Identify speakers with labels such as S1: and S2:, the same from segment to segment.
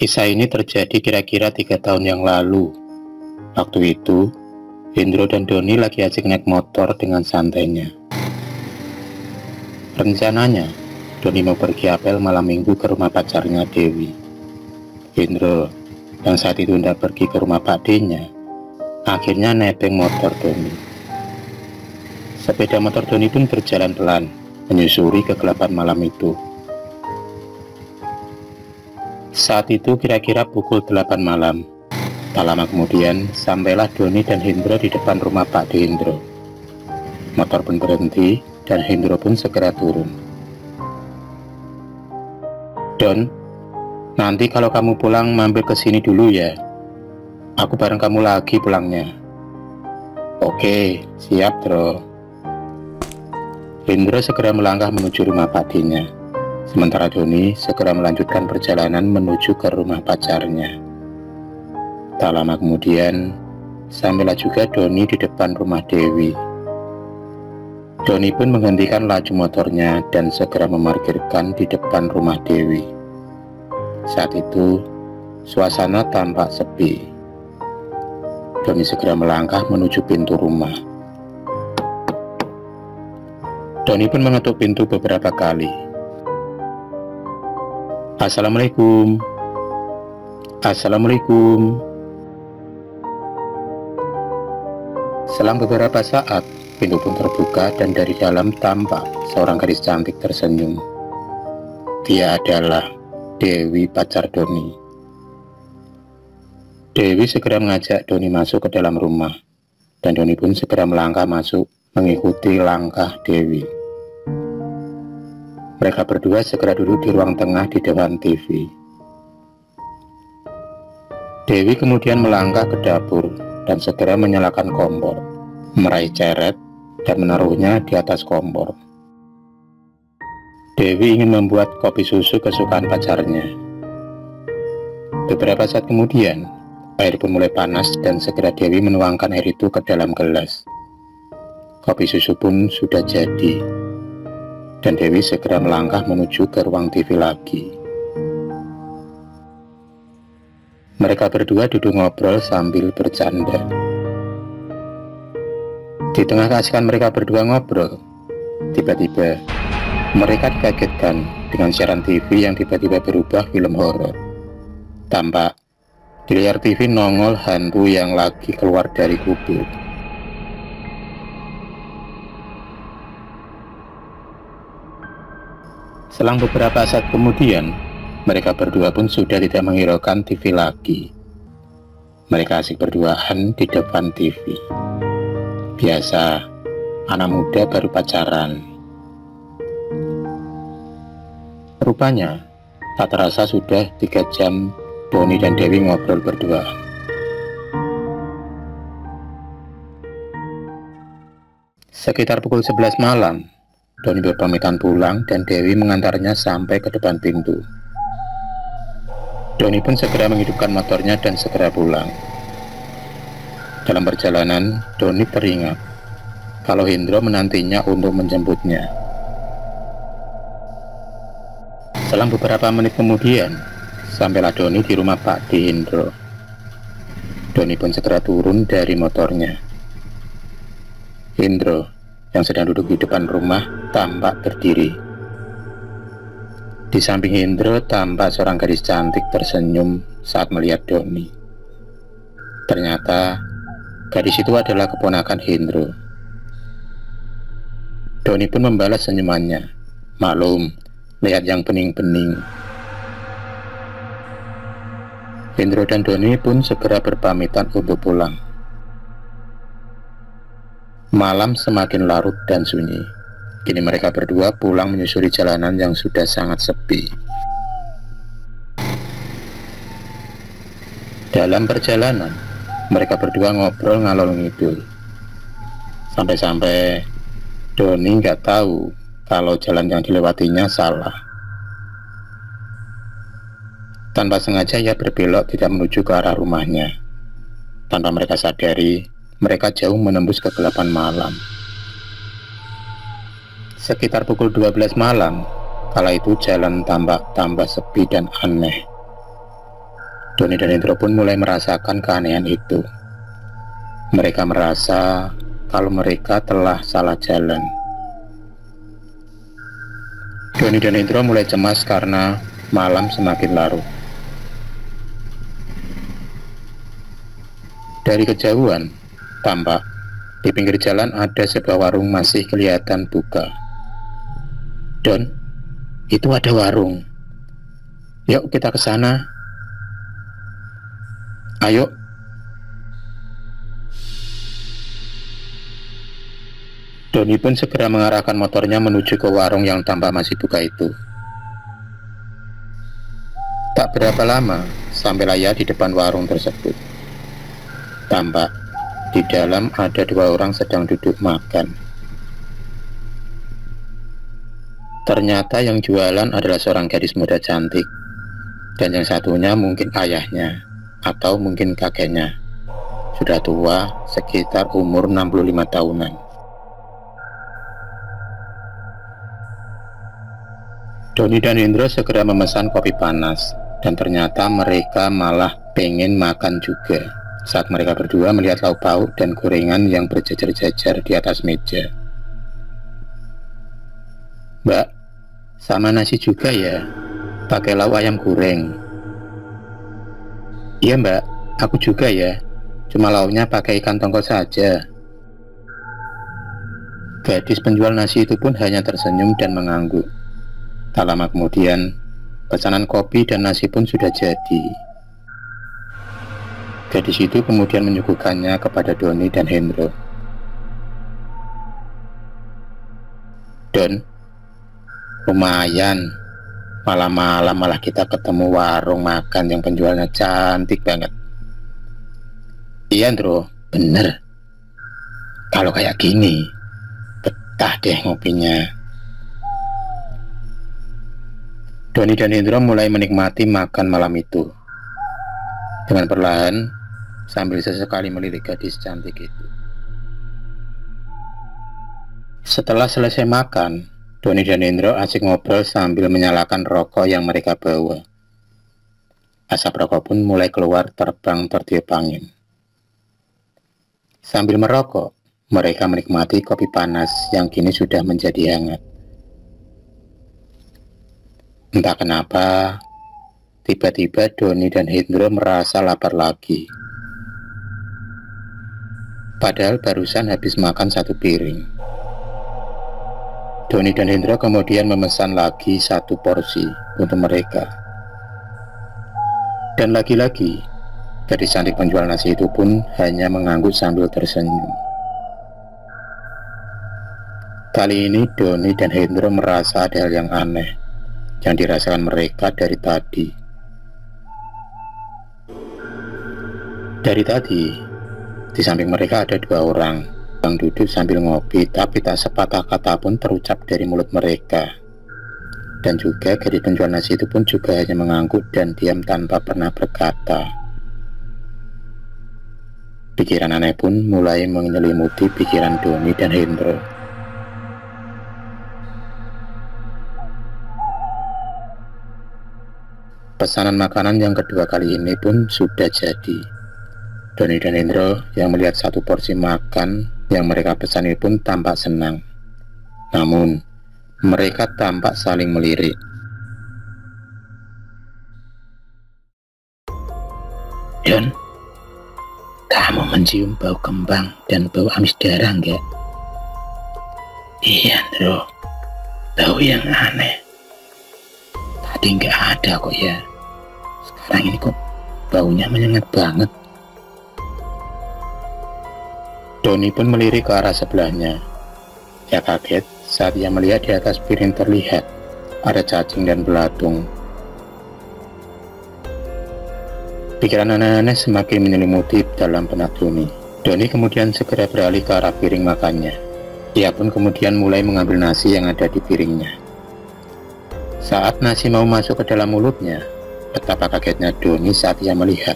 S1: Kisah ini terjadi kira-kira 3 tahun yang lalu. Waktu itu, Hendro dan Doni lagi asik naik motor dengan santainya. Rencananya, Doni mau pergi apel malam minggu ke rumah pacarnya Dewi. Hendro, yang saat itu hendak pergi ke rumah Pak D-nya, akhirnya nebeng motor Doni. Sepeda motor Doni pun berjalan pelan, menyusuri kegelapan malam itu. Saat itu kira-kira pukul 8 malam. Tak lama kemudian, sampailah Doni dan Hendro di depan rumah Pak D Hendro. Motor pun berhenti, dan Hendro pun segera turun. "Don, nanti kalau kamu pulang mampir ke sini dulu ya. Aku bareng kamu lagi pulangnya." "Oke, siap, Bro." Hendro segera melangkah menuju rumah Pak D-nya. Sementara Doni segera melanjutkan perjalanan menuju ke rumah pacarnya. Tak lama kemudian, sampailah juga Doni di depan rumah Dewi. Doni pun menghentikan laju motornya dan segera memarkirkan di depan rumah Dewi. Saat itu, suasana tampak sepi. Doni segera melangkah menuju pintu rumah. Doni pun mengetuk pintu beberapa kali. "Assalamualaikum. Assalamualaikum." Selang beberapa saat, pintu pun terbuka dan dari dalam tampak seorang gadis cantik tersenyum. Dia adalah Dewi, pacar Doni. Dewi segera mengajak Doni masuk ke dalam rumah, dan Doni pun segera melangkah masuk mengikuti langkah Dewi. Mereka berdua segera duduk di ruang tengah di depan TV. Dewi kemudian melangkah ke dapur dan segera menyalakan kompor, meraih ceret dan menaruhnya di atas kompor. Dewi ingin membuat kopi susu kesukaan pacarnya. Beberapa saat kemudian, air pun mulai panas dan segera Dewi menuangkan air itu ke dalam gelas. Kopi susu pun sudah jadi. Dan Dewi segera melangkah menuju ke ruang TV lagi. Mereka berdua duduk ngobrol sambil bercanda. Di tengah keasikan mereka berdua ngobrol, tiba-tiba mereka dikagetkan dengan siaran TV yang tiba-tiba berubah film horor. Tampak di layar TV nongol hantu yang lagi keluar dari kubur. Selang beberapa saat kemudian, mereka berdua pun sudah tidak menghiraukan TV lagi. Mereka asik berduaan di depan TV. Biasa, anak muda baru pacaran. Rupanya, tak terasa sudah 3 jam Doni dan Dewi ngobrol berduaan. Sekitar pukul 11 malam, Doni berpamitan pulang dan Dewi mengantarnya sampai ke depan pintu. Doni pun segera menghidupkan motornya dan segera pulang. Dalam perjalanan, Doni teringat kalau Hendro menantinya untuk menjemputnya. Selang beberapa menit kemudian, sampailah Doni di rumah Pak D Hendro. Doni pun segera turun dari motornya. Hendro yang sedang duduk di depan rumah tampak berdiri. Di samping Hendro tampak seorang gadis cantik tersenyum saat melihat Doni. Ternyata gadis itu adalah keponakan Hendro. Doni pun membalas senyumannya. Maklum, lihat yang bening-bening. Hendro dan Doni pun segera berpamitan untuk pulang. Malam semakin larut dan sunyi. Kini mereka berdua pulang menyusuri jalanan yang sudah sangat sepi. Dalam perjalanan, mereka berdua ngobrol ngalor ngidul. Sampai-sampai Doni nggak tahu kalau jalan yang dilewatinya salah. Tanpa sengaja ia berbelok tidak menuju ke arah rumahnya. Tanpa mereka sadari, mereka jauh menembus kegelapan malam. Sekitar pukul 12 malam, kala itu jalan tampak tambah sepi dan aneh. Doni dan Hendro pun mulai merasakan keanehan itu. Mereka merasa kalau mereka telah salah jalan. Doni dan Hendro mulai cemas karena malam semakin larut. Dari kejauhan, tampak di pinggir jalan ada sebuah warung masih kelihatan buka. Don, itu ada warung. Yuk kita ke sana. Ayo. Doni pun segera mengarahkan motornya menuju ke warung yang tampak masih buka itu. Tak berapa lama, sampailah ia di depan warung tersebut. Tampak di dalam ada dua orang sedang duduk makan. Ternyata yang jualan adalah seorang gadis muda cantik, dan yang satunya mungkin ayahnya atau mungkin kakeknya. Sudah tua, sekitar umur 65 tahunan. Doni dan Hendro segera memesan kopi panas, dan ternyata mereka malah pengen makan juga saat mereka berdua melihat lauk pauk dan gorengan yang berjejer-jejer di atas meja. Mbak, sama nasi juga ya? Pakai lauk ayam goreng. Iya mbak, aku juga ya. Cuma lauknya pakai ikan tongkol saja. Gadis penjual nasi itu pun hanya tersenyum dan mengangguk. Tak lama kemudian, pesanan kopi dan nasi pun sudah jadi. Gadis itu kemudian menyuguhkannya kepada Doni dan Hendro. Don, lumayan. Malam-malam malah kita ketemu warung makan yang penjualnya cantik banget. Iya Hendro, bener. Kalau kayak gini, betah deh ngopinya. Doni dan Hendro mulai menikmati makan malam itu dengan perlahan, sambil sesekali melirik gadis cantik itu. Setelah selesai makan, Doni dan Hendro asik ngobrol sambil menyalakan rokok yang mereka bawa. Asap rokok pun mulai keluar terbang tertiup angin. Sambil merokok, mereka menikmati kopi panas yang kini sudah menjadi hangat. Entah kenapa, tiba-tiba Doni dan Hendro merasa lapar lagi. Padahal barusan habis makan satu piring. Doni dan Hendro kemudian memesan lagi satu porsi untuk mereka. Dan lagi-lagi, gadis cantik penjual nasi itu pun hanya mengangguk sambil tersenyum. Kali ini Doni dan Hendro merasa ada hal yang aneh yang dirasakan mereka dari tadi. Dari tadi, di samping mereka ada dua orang yang duduk sambil ngopi, tapi tak sepatah kata pun terucap dari mulut mereka. Dan juga gadis penjual nasi itu pun juga hanya mengangguk dan diam tanpa pernah berkata. Pikiran aneh pun mulai menyelimuti pikiran Doni dan Hendro. Pesanan makanan yang kedua kali ini pun sudah jadi. Doni dan Hendro yang melihat satu porsi makan yang mereka pesan ini pun tampak senang. Namun, mereka tampak saling melirik. Don, kamu mencium bau kembang dan bau amis darah enggak? Iya, Hendro. Bau yang aneh. Tadi enggak ada kok ya. Sekarang ini kok baunya menyengat banget. Doni pun melirik ke arah sebelahnya. Ia kaget saat ia melihat di atas piring terlihat ada cacing dan belatung. Pikiran aneh-aneh semakin menyelimuti dalam benak Doni. Doni kemudian segera beralih ke arah piring makannya. Ia pun kemudian mulai mengambil nasi yang ada di piringnya. Saat nasi mau masuk ke dalam mulutnya, betapa kagetnya Doni saat ia melihat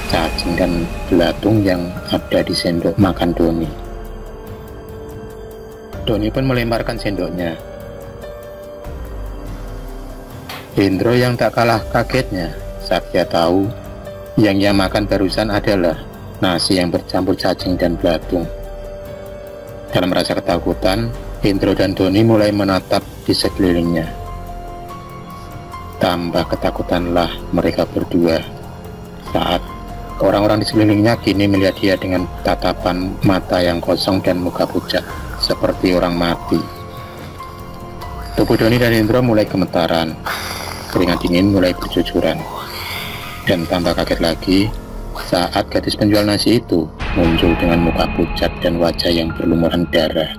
S1: cacing dan belatung yang ada di sendok makan Doni. Doni pun melemparkan sendoknya. Hendro yang tak kalah kagetnya saat dia tahu yang ia makan barusan adalah nasi yang bercampur cacing dan belatung. Dalam rasa ketakutan, Hendro dan Doni mulai menatap di sekelilingnya. Tambah ketakutanlah mereka berdua saat orang-orang di sekelilingnya kini melihat dia dengan tatapan mata yang kosong dan muka pucat seperti orang mati. Tubuh Doni dan Hendro mulai gemetaran, keringat dingin mulai bercucuran. Dan tambah kaget lagi saat gadis penjual nasi itu muncul dengan muka pucat dan wajah yang berlumuran darah.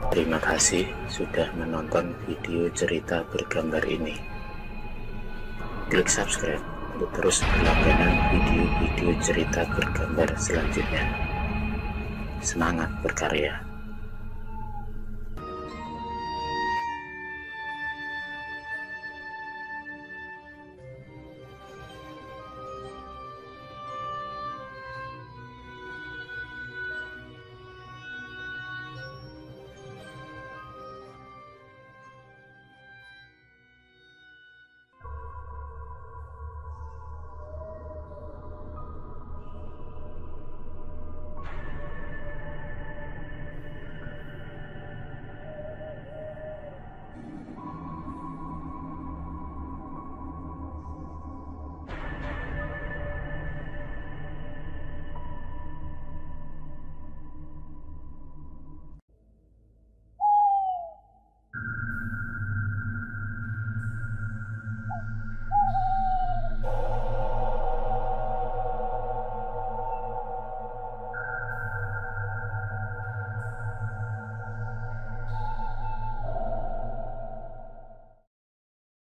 S1: Terima kasih sudah menonton video cerita bergambar ini. Klik subscribe untuk terus berlangganan video-video cerita bergambar selanjutnya. Semangat berkarya.